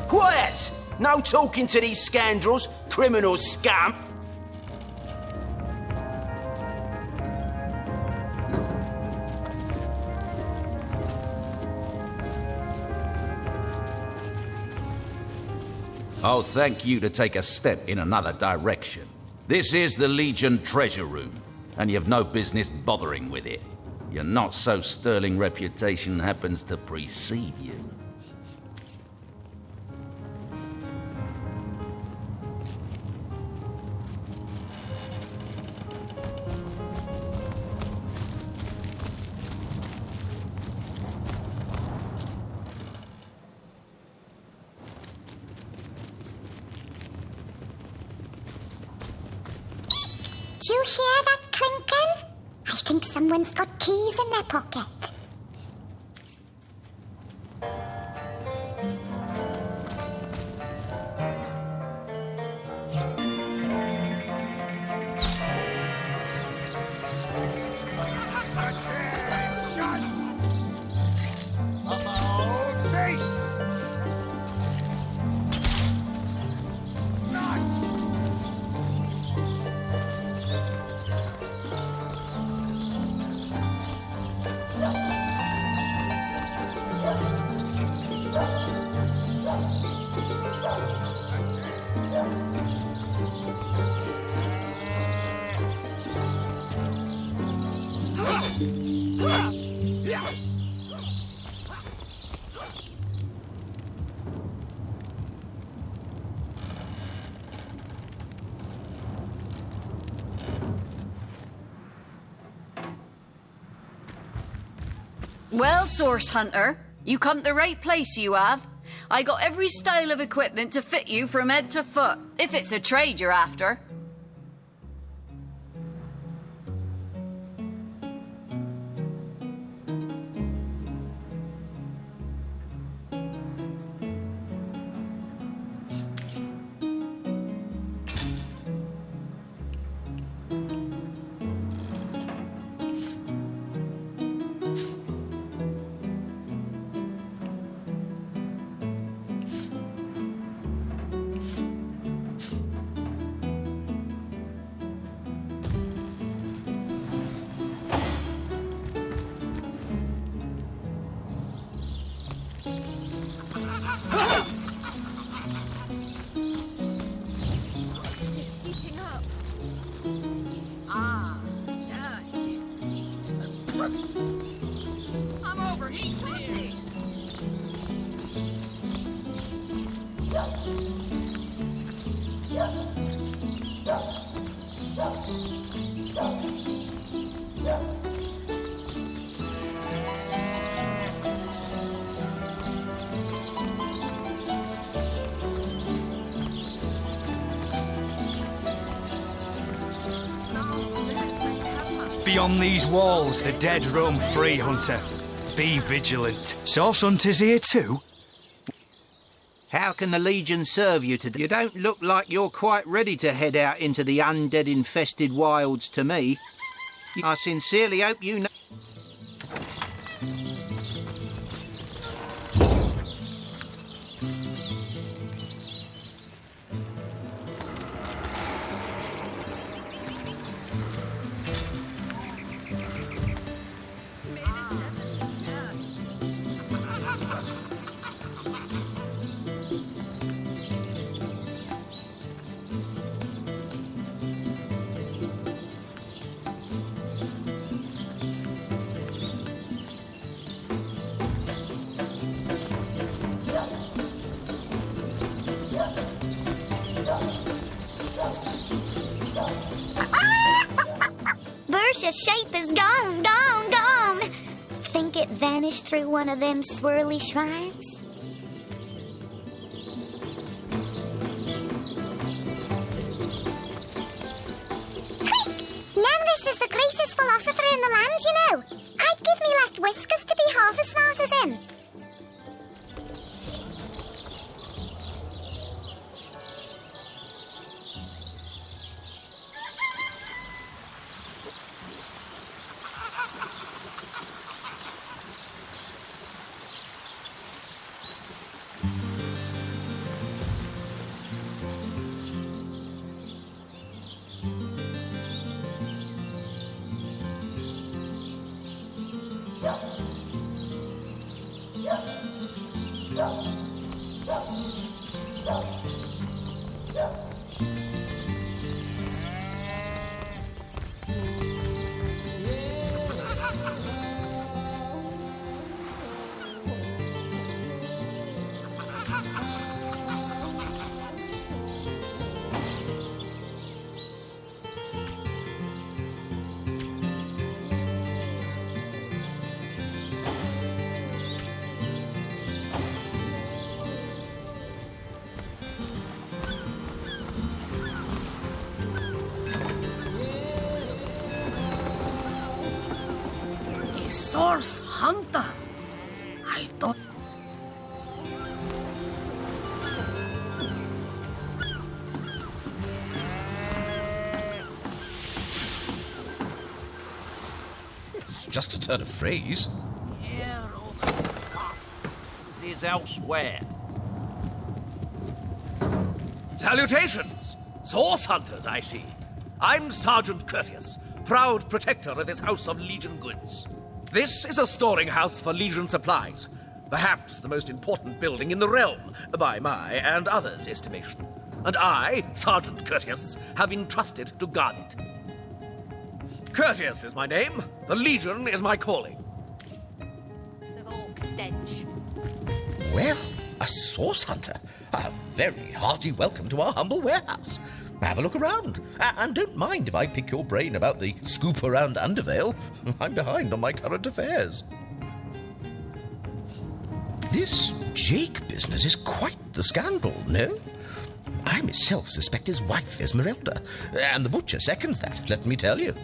Quiet! No talking to these scoundrels, criminal scamp! Oh, thank you to take a step in another direction. This is the Legion treasure room, and you've no business bothering with it. Your not-so-sterling reputation happens to precede you. Do you hear that clinking? I think someone's got keys in their pocket. Well, Source Hunter, you come to the right place, you have. I got every style of equipment to fit you from head to foot, if it's a trade you're after. Beyond these walls, the dead roam free, Hunter. Be vigilant. Source Hunter's here too? How can the Legion serve you today? You don't look like you're quite ready to head out into the undead-infested wilds to me. I sincerely hope you know... Bercia's shape is gone, gone, gone. Think it vanished through one of them swirly shrines? Nemrys is the greatest philosopher in the land, you know. I'd give me left whiskers to be half as smart as him. Source hunter. I thought. It's just a turn of phrase. It is elsewhere. Salutations! Source hunters, I see. I'm Sergeant Courteous, proud protector of this house of Legion goods. This is a storing house for Legion supplies, perhaps the most important building in the realm, by my and others' estimation. And I, Sergeant Courteous, have been trusted to guard it. Courteous is my name, the Legion is my calling. The orc stench. Well, a source hunter. A very hearty welcome to our humble warehouse. Have a look around. And don't mind if I pick your brain about the scoop around Undervale. I'm behind on my current affairs. This Jake business is quite the scandal, no? I myself suspect his wife, Esmeralda, and the butcher seconds that, let me tell you.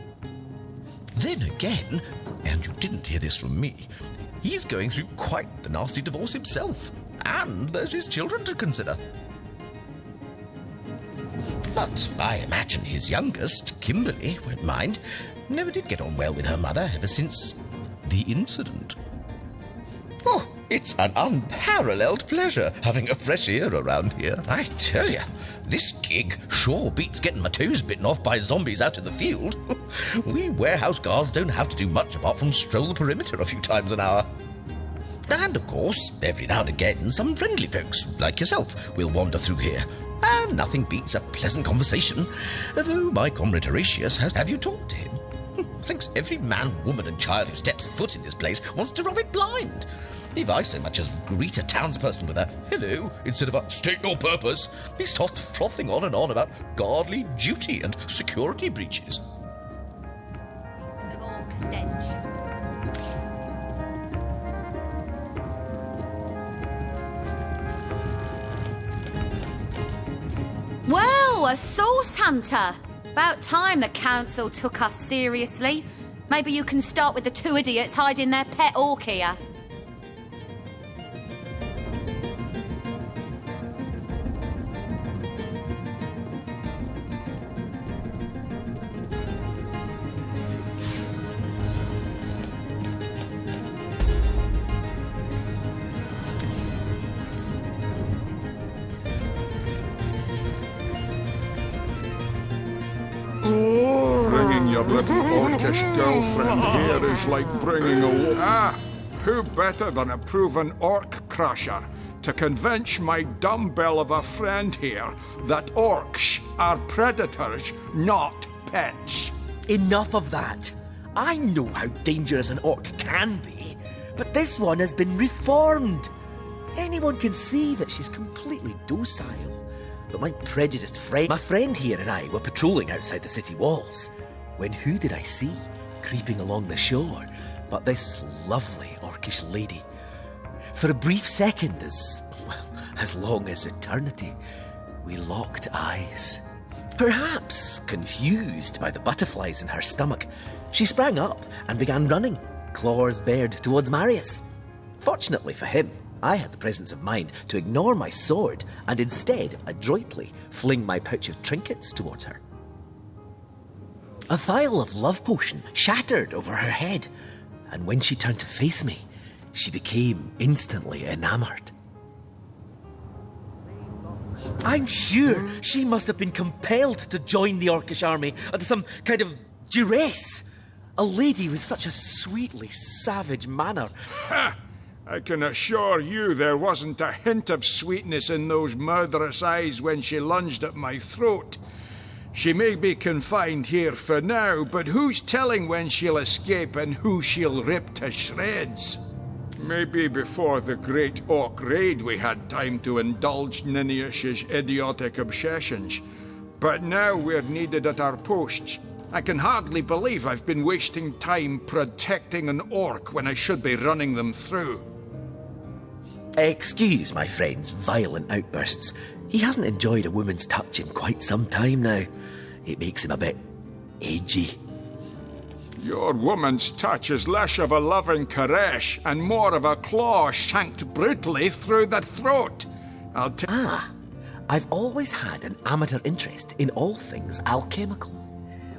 Then again, and you didn't hear this from me, he's going through quite the nasty divorce himself, and there's his children to consider. But I imagine his youngest, Kimberly, won't mind. Never did get on well with her mother ever since the incident. Oh, it's an unparalleled pleasure having a fresh ear around here. I tell you, this gig sure beats getting my toes bitten off by zombies out in the field. We warehouse guards don't have to do much apart from stroll the perimeter a few times an hour. And, of course, every now and again, some friendly folks, like yourself, will wander through here. And nothing beats a pleasant conversation, though my comrade Horatius has... Have you talked to him? Thinks every man, woman and child who steps foot in this place wants to rob it blind. If I so much as greet a townsperson with a hello instead of a state your purpose, he starts frothing on and on about guardly duty and security breaches. The orc stench. Well, a source hunter. About time the council took us seriously. Maybe you can start with the two idiots hiding their pet orc here. Bringing your little orcish girlfriend here is like bringing a wolf. Ah, who better than a proven orc crusher to convince my dumbbell of a friend here that orcs are predators, not pets? Enough of that. I know how dangerous an orc can be, but this one has been reformed. Anyone can see that she's completely docile. But my prejudiced friend, my friend here and I were patrolling outside the city walls, when who did I see creeping along the shore but this lovely orcish lady? For a brief second, as long as eternity, we locked eyes. Perhaps confused by the butterflies in her stomach, she sprang up and began running, claws bared towards Marius. Fortunately for him, I had the presence of mind to ignore my sword and instead adroitly fling my pouch of trinkets towards her. A vial of love potion shattered over her head, and when she turned to face me, she became instantly enamored. I'm sure she must have been compelled to join the Orcish army under some kind of duress. A lady with such a sweetly savage manner. Ha! I can assure you there wasn't a hint of sweetness in those murderous eyes when she lunged at my throat. She may be confined here for now, but who's telling when she'll escape and who she'll rip to shreds? Maybe before the Great Orc Raid we had time to indulge Ninniush's idiotic obsessions. But now we're needed at our posts. I can hardly believe I've been wasting time protecting an orc when I should be running them through. Excuse my friend's violent outbursts. He hasn't enjoyed a woman's touch in quite some time now. It makes him a bit edgy. Your woman's touch is less of a loving caress and more of a claw shanked brutally through the throat. I've always had an amateur interest in all things alchemical.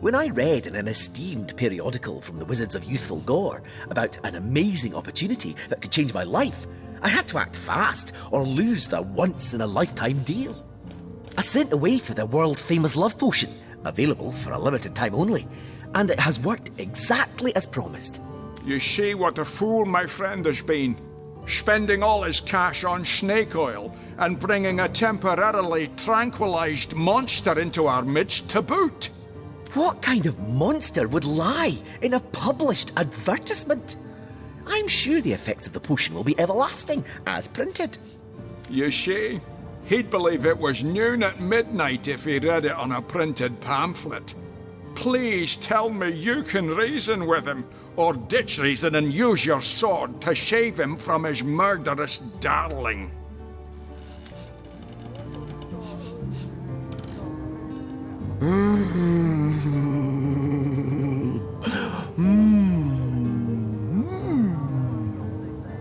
When I read in an esteemed periodical from the Wizards of Youthful Gore about an amazing opportunity that could change my life, I had to act fast or lose the once-in-a-lifetime deal. I sent away for the world-famous love potion, available for a limited time only, and it has worked exactly as promised. You see what a fool my friend has been, spending all his cash on snake oil and bringing a temporarily tranquilized monster into our midst to boot. What kind of monster would lie in a published advertisement? I'm sure the effects of the potion will be everlasting, as printed. You see, he'd believe it was noon at midnight if he read it on a printed pamphlet. Please tell me you can reason with him, or ditch reason and use your sword to shave him from his murderous darling.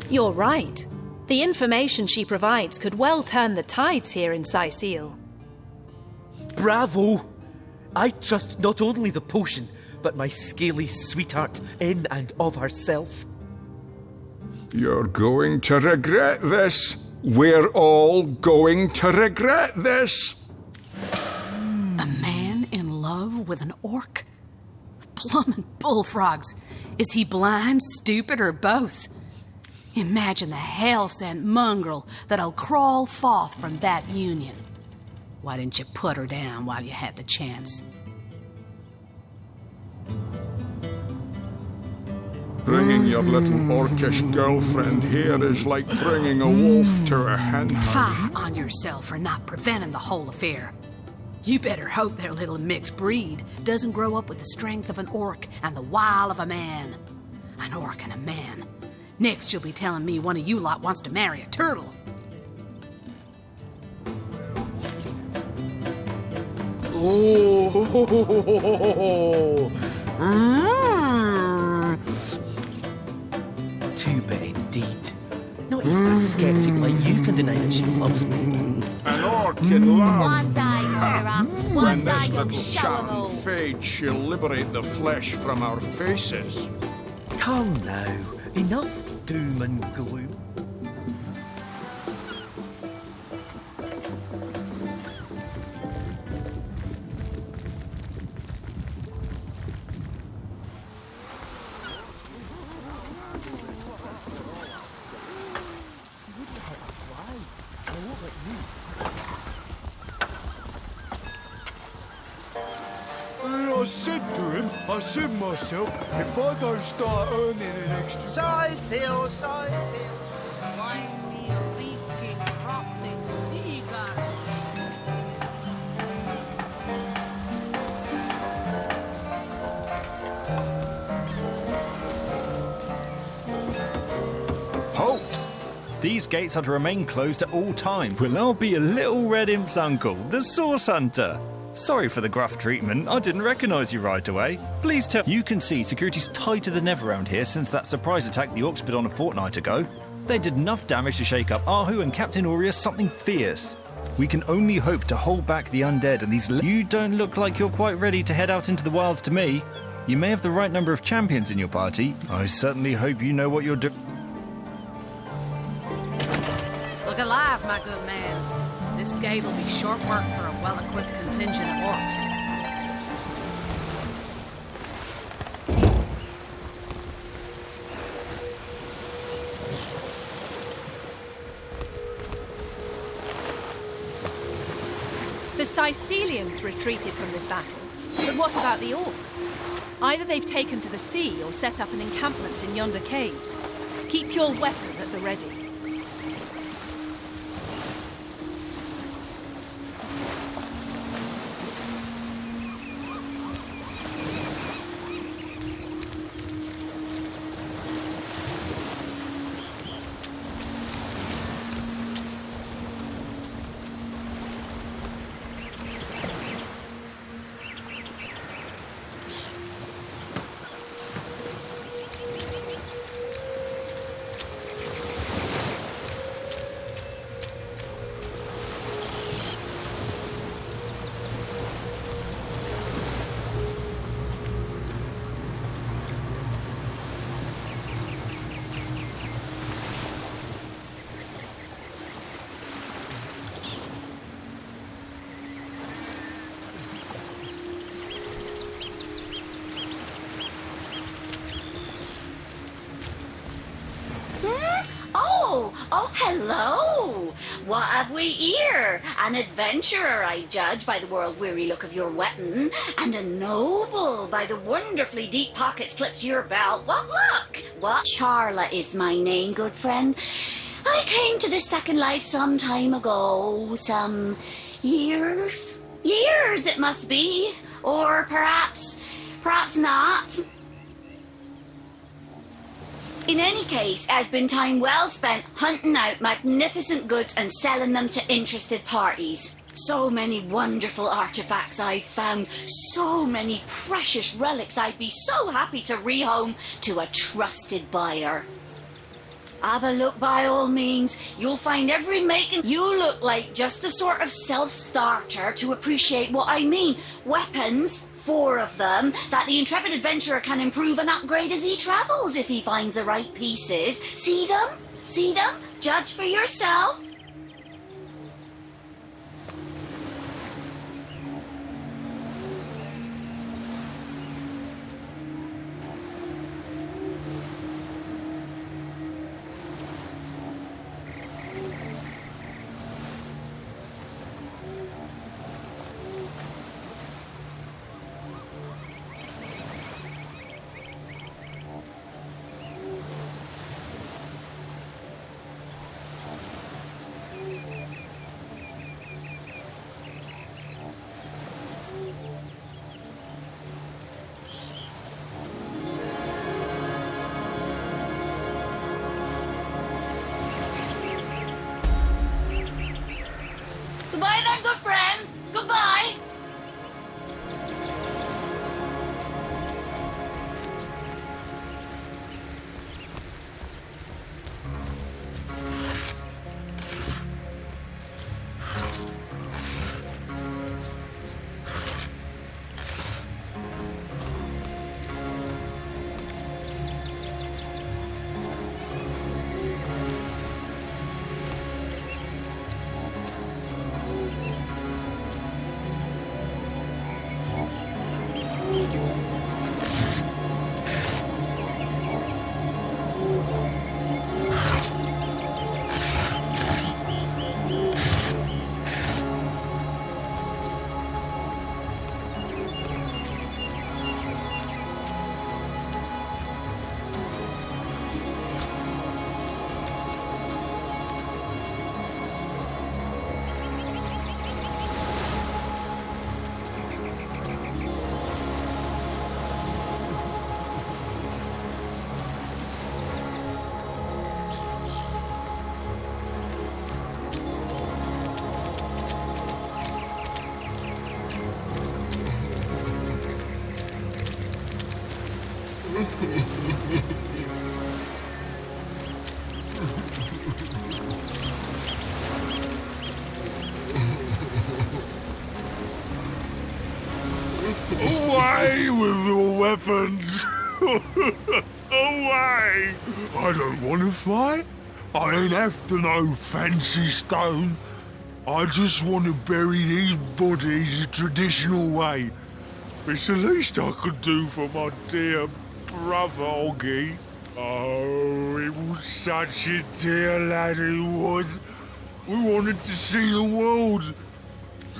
You're right. The information she provides could well turn the tides here in Sicile. Bravo! I trust not only the potion, but my scaly sweetheart in and of herself. You're going to regret this. We're all going to regret this. A man in love with an orc? Blummin' bullfrogs. Is he blind, stupid, or both? Imagine the hell-sent mongrel that'll crawl forth from that union. Why didn't you put her down while you had the chance? Bringing your little orcish girlfriend here is like bringing a wolf to a hen house. Fie on yourself for not preventing the whole affair. You better hope their little mixed breed doesn't grow up with the strength of an orc and the wile of a man. An orc and a man. Next you'll be telling me one of you lot wants to marry a turtle. Too bad indeed. Not even a skeptic like you can deny that she loves me. An orc in love. One day, murderer. When One day this you'll little show 'em all. charm fades, she'll liberate the flesh from our faces. Come now, enough doom and gloom. I said to him, I said myself, if I don't start earning an extra... Sicile. Halt! These gates are to remain closed at all times. Well, I'll be a little red imp's uncle, the Source Hunter. Sorry for the gruff treatment, I didn't recognise you right away. Please tell... You can see security's tighter than ever around here since that surprise attack the Orcs put on a fortnight ago. They did enough damage to shake up Ahu and Captain Aureus something fierce. We can only hope to hold back the undead and these... You don't look like you're quite ready to head out into the wilds to me. You may have the right number of champions in your party. I certainly hope you know what you're doing. Look alive, my good man. This gate will be short work for a well-equipped contingent of orcs. The Sicilians retreated from this battle. But what about the orcs? Either they've taken to the sea or set up an encampment in yonder caves. Keep your weapon at the ready. Oh, hello! What have we here? An adventurer, I judge, by the world-weary look of your weapon, and a noble by the wonderfully deep pockets clipped to your belt. What luck! What? Charla is my name, good friend. I came to this second life some time ago, some years? Years, it must be. Or perhaps not. In any case, it has been time well spent hunting out magnificent goods and selling them to interested parties. So many wonderful artifacts I've found, so many precious relics I'd be so happy to rehome to a trusted buyer. Have a look by all means. You'll find every making. You look like just the sort of self-starter to appreciate what I mean. Weapons, 4 of them, that the intrepid adventurer can improve and upgrade as he travels if he finds the right pieces. See them? See them? Judge for yourself. Goodbye then, good friend. Goodbye. Away with your weapons! Away! I don't want to fight. I ain't after no fancy stone. I just want to bury these bodies the traditional way. It's the least I could do for my dear brother Oggy. Oh, he was such a dear lad he was. We wanted to see the world.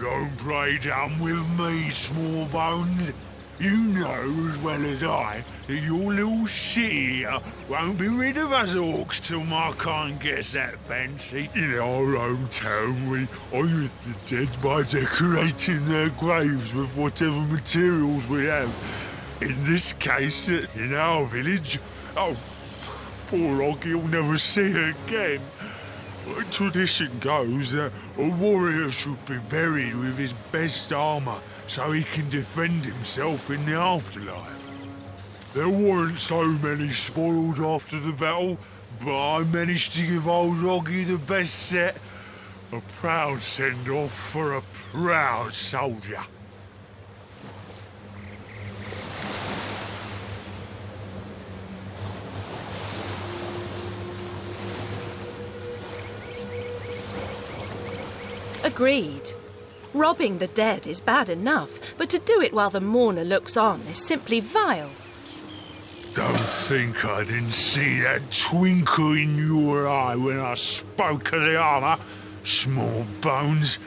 Don't play dumb with me, small bones. You know as well as I that your little city here won't be rid of us orcs till my kind gets that fancy. In our hometown, we honour the dead by decorating their graves with whatever materials we have. In this case, in our village, oh, poor Oggy will never see her again. Tradition goes that a warrior should be buried with his best armour so he can defend himself in the afterlife. There weren't so many spoils after the battle, but I managed to give old Oggy the best set. A proud send-off for a proud soldier. Agreed. Robbing the dead is bad enough, but to do it while the mourner looks on is simply vile. Don't think I didn't see that twinkle in your eye when I spoke of the armour, small bones.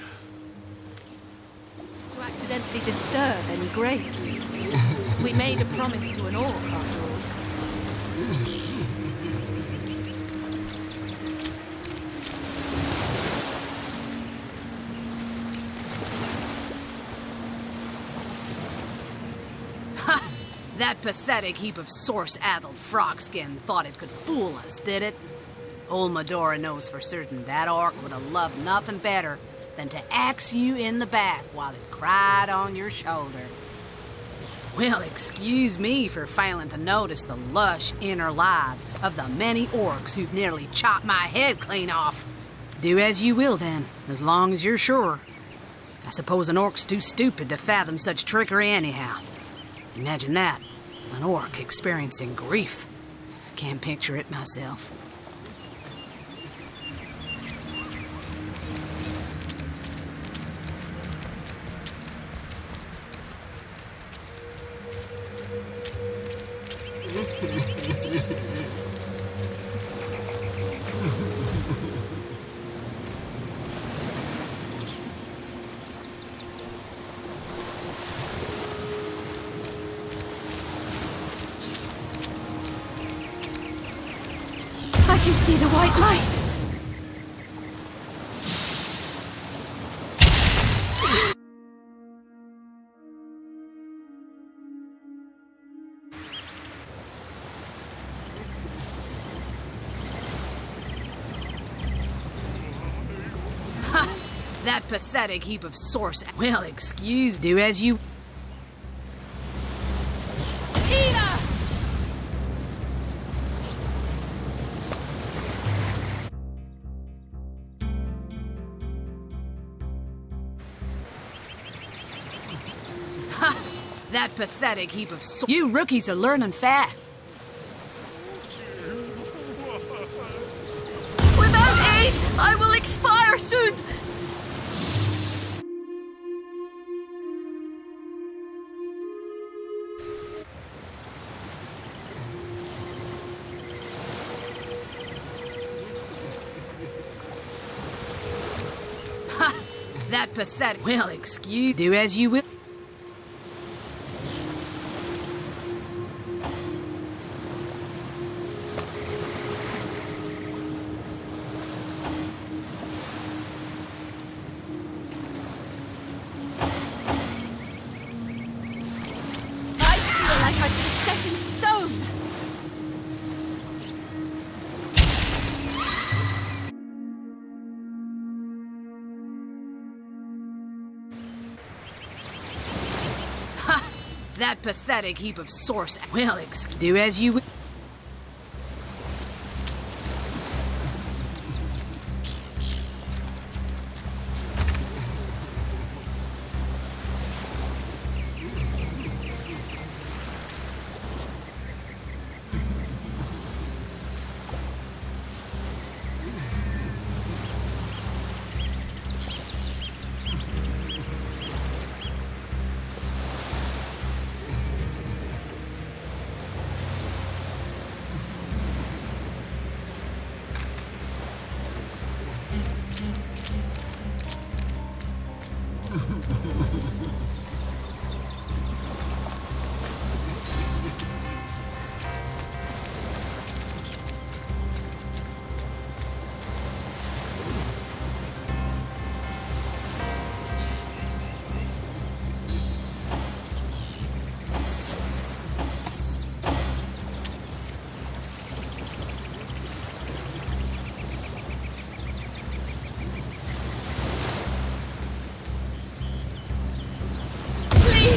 To accidentally disturb any graves. We made a promise to an orc, after all. That pathetic heap of source-addled frogskin thought it could fool us, did it? Old Medora knows for certain that orc would have loved nothing better than to axe you in the back while it cried on your shoulder. Well, excuse me for failing to notice the lush inner lives of the many orcs who've nearly chopped my head clean off. Do as you will, then, as long as you're sure. I suppose an orc's too stupid to fathom such trickery anyhow. Imagine that, an orc experiencing grief. I can't picture it myself. I can see the white light. Ha! That pathetic heap of source. Well, excuse, do as you. That pathetic heap of You rookies are learning fast. Without aid, I will expire soon! Ha! That pathetic. Well, excuse. Do as you will. That pathetic heap of source. Well, do as you will.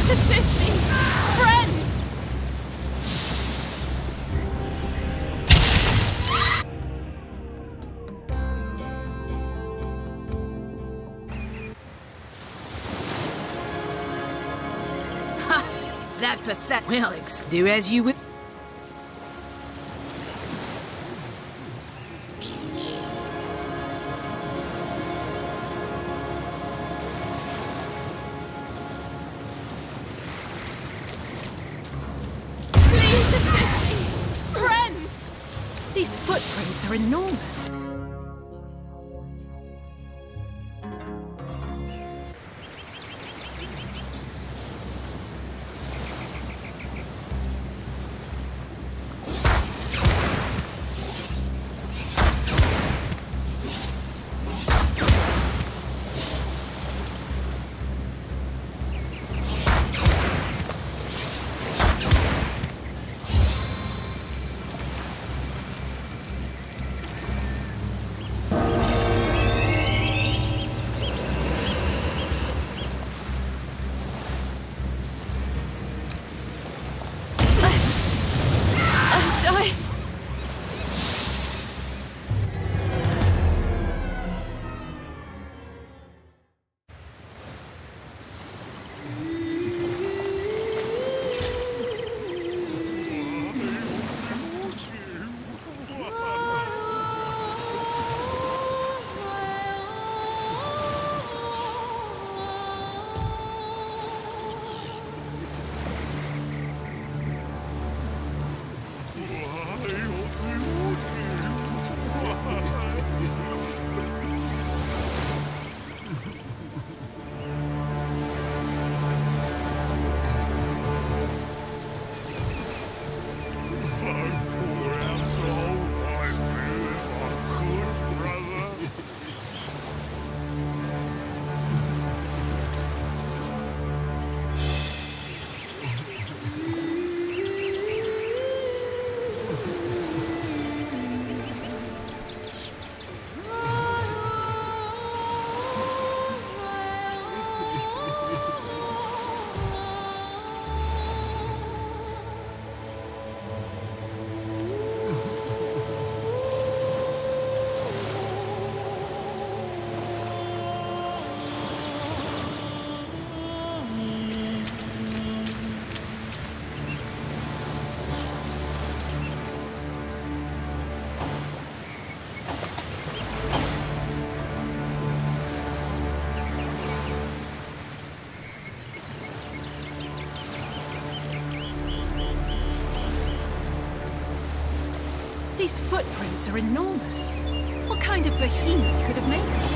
Please assist me! Friends! That pathetic. Well, do as you would. Please assist me! Friends! These footprints are enormous. These footprints are enormous. What kind of behemoth could have made them?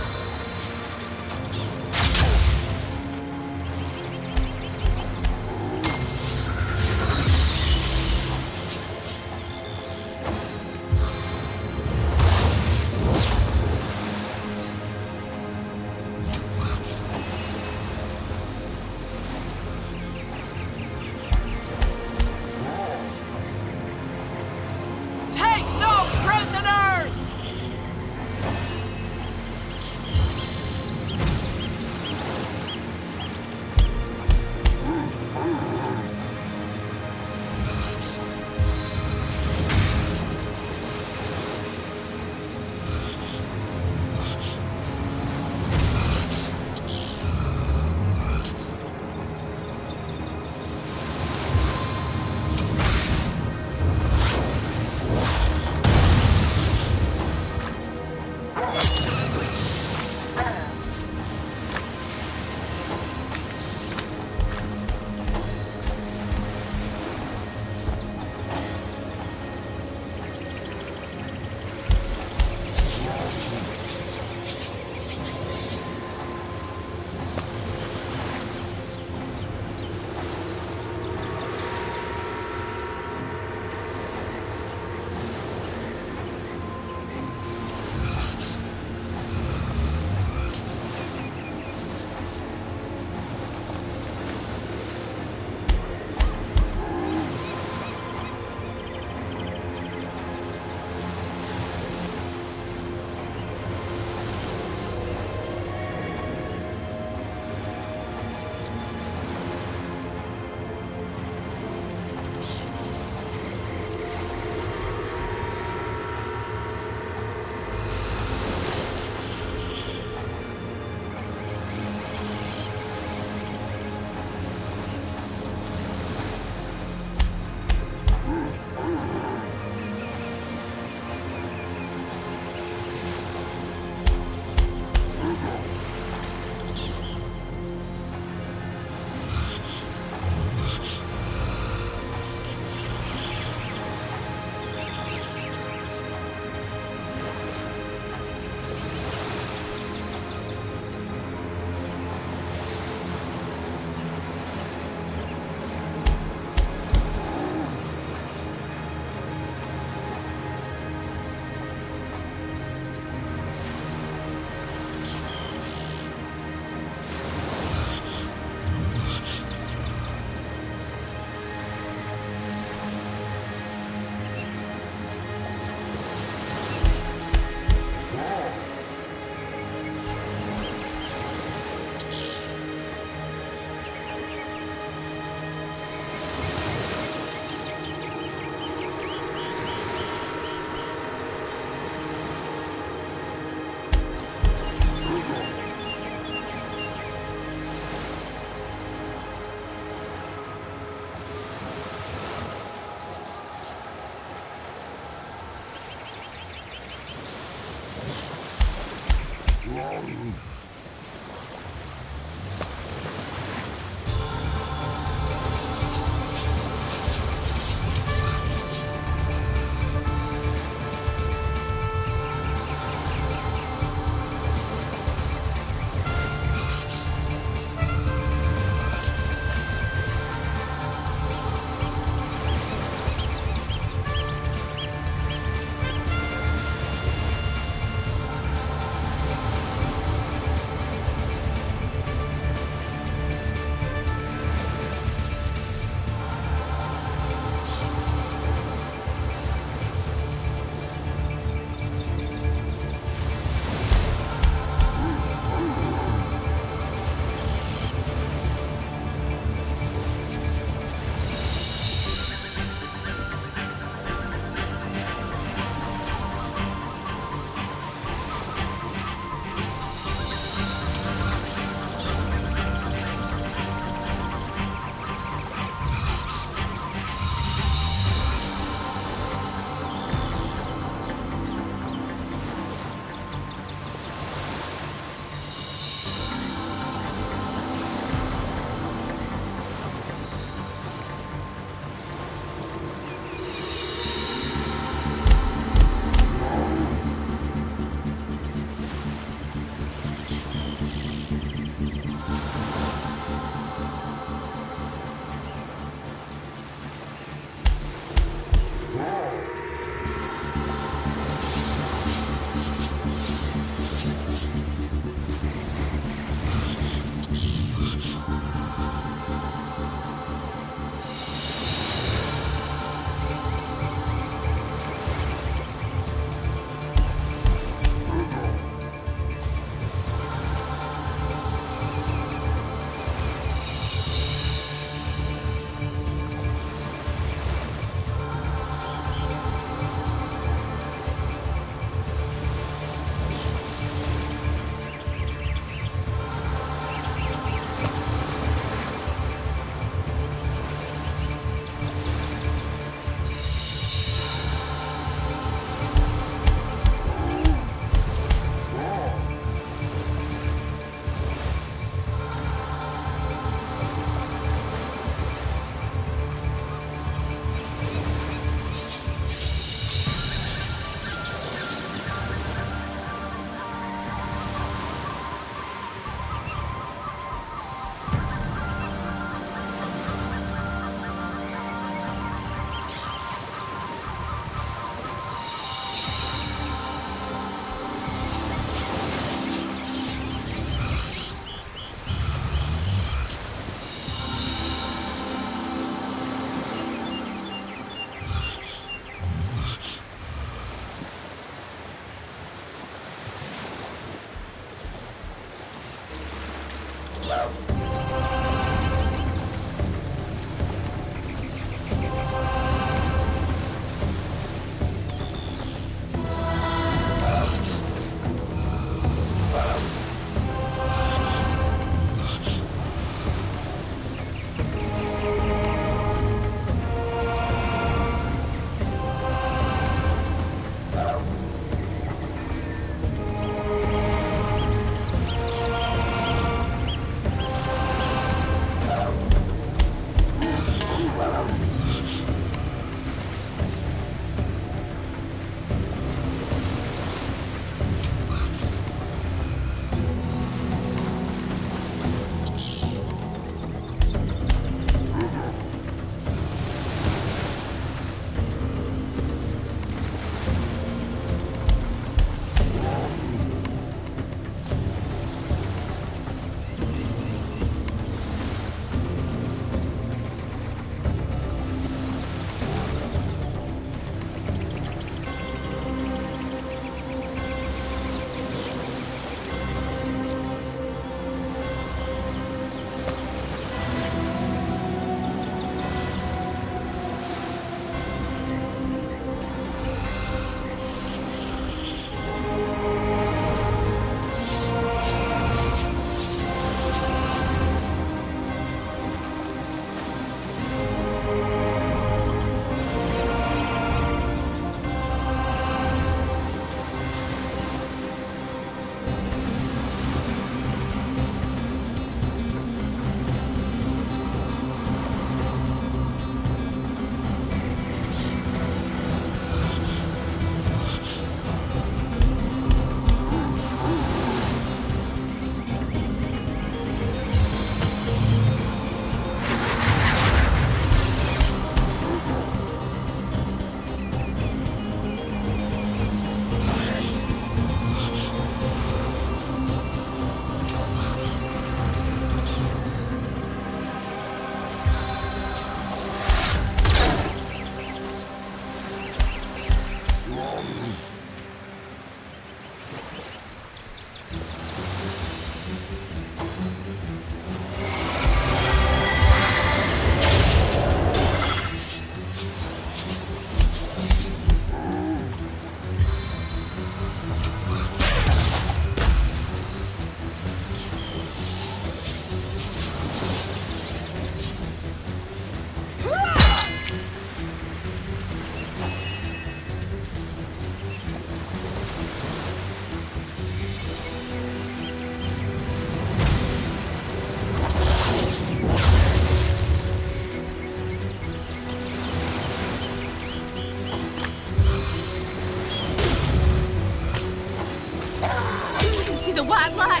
the white light.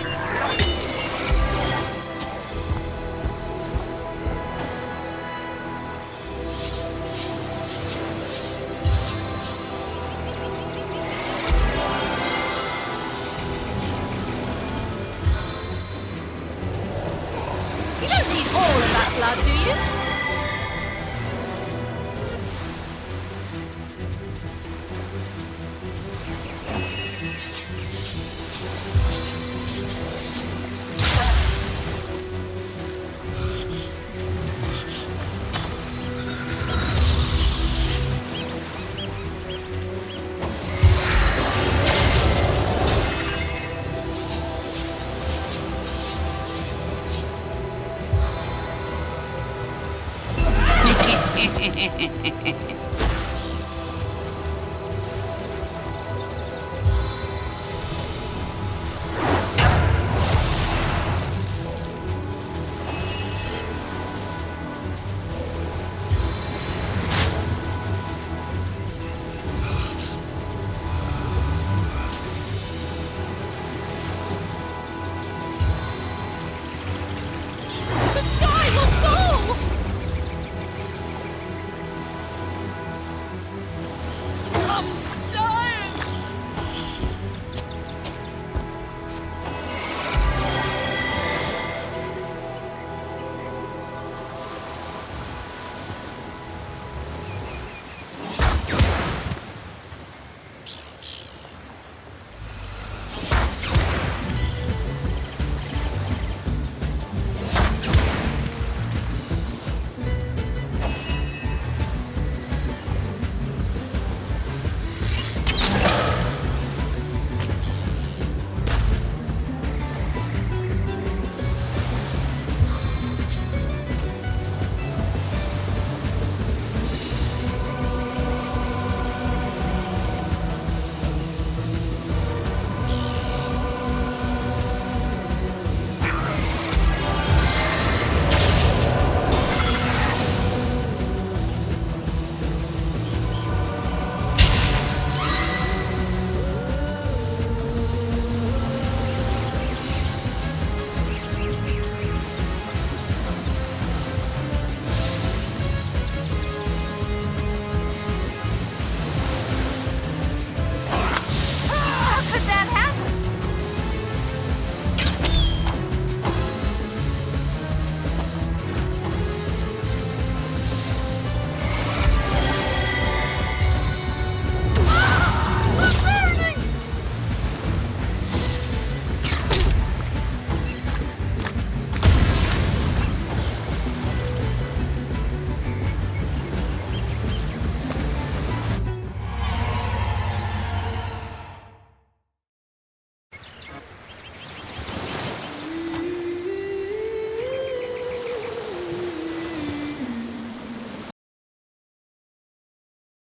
You don't need all of that blood, do you?